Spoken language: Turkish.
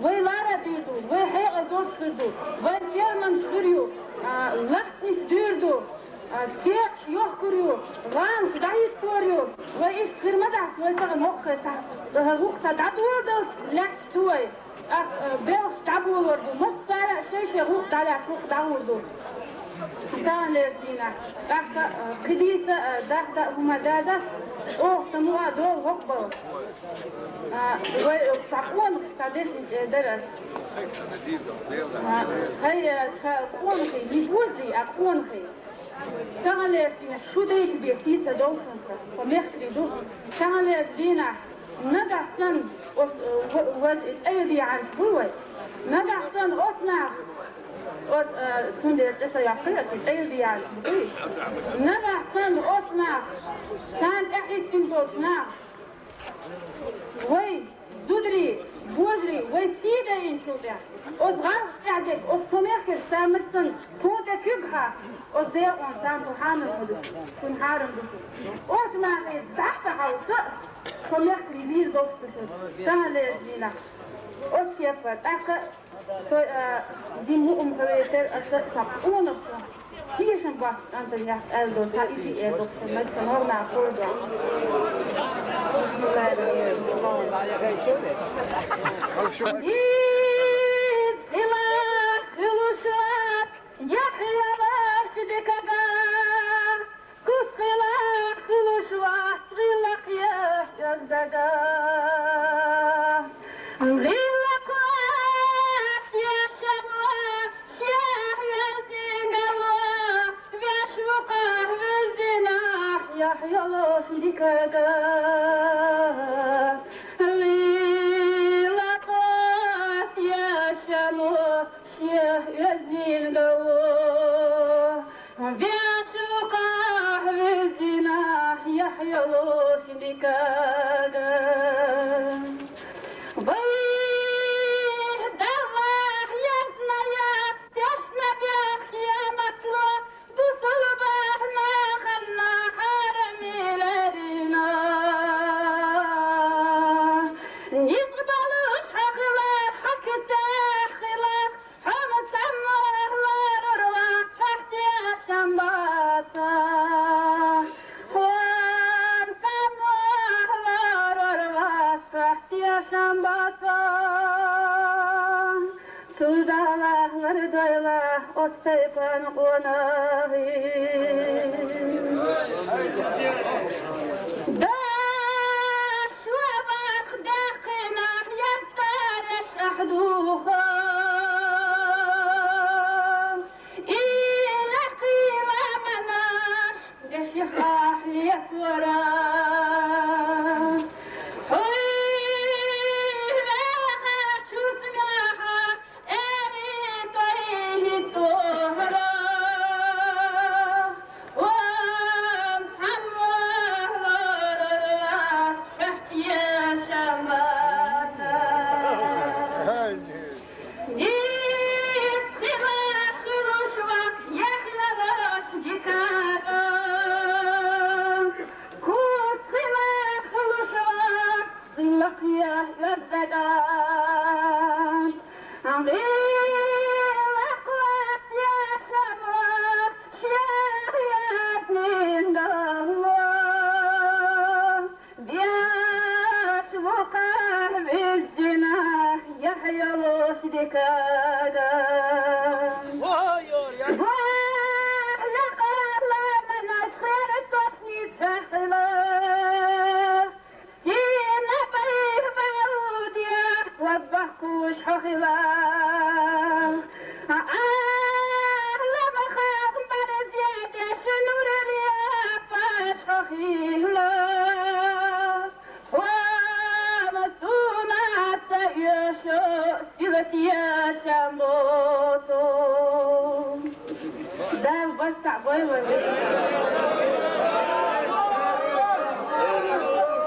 Lara duydu, ve hey azor çıkırdı, ve ferman çıkırıyor, laktış duyurdu, tek yok kuruyor, lan dayı soruyor, ve iş kırmada soytağın hukta dadurdu, lakt soy, bel stabu olurdu, muhtara şeyşe hukta lak hukta olurdu. كان لدينا تحت كديسة تحت هم دادا أو سموها دو وقبل وتعقون تعديش درس هاي كون خي يجوزي أكون خي كان لدينا شو ديك بيسيسة دوشن ومحكري دو كان لدينا ندع سن والأيدي عن هو ندع سن أصنع toen de even ja het hele jaar is. Nada van osna. Kan echt in osna. Wij doedri, boedri, wij zien de in zoda. Os ras eigenlijk, os commerce samen zijn. Toen de kubha, os deel ons aan te halen moeten. Toen haren moeten. Osna is dachten houden. Commerce liefde op te doen. Dan lees je na. Os je vertakken. Die moet geweest sapone hier zijn was aan de jacht eldo taïfi erdo met de norma voordo Daar was dat,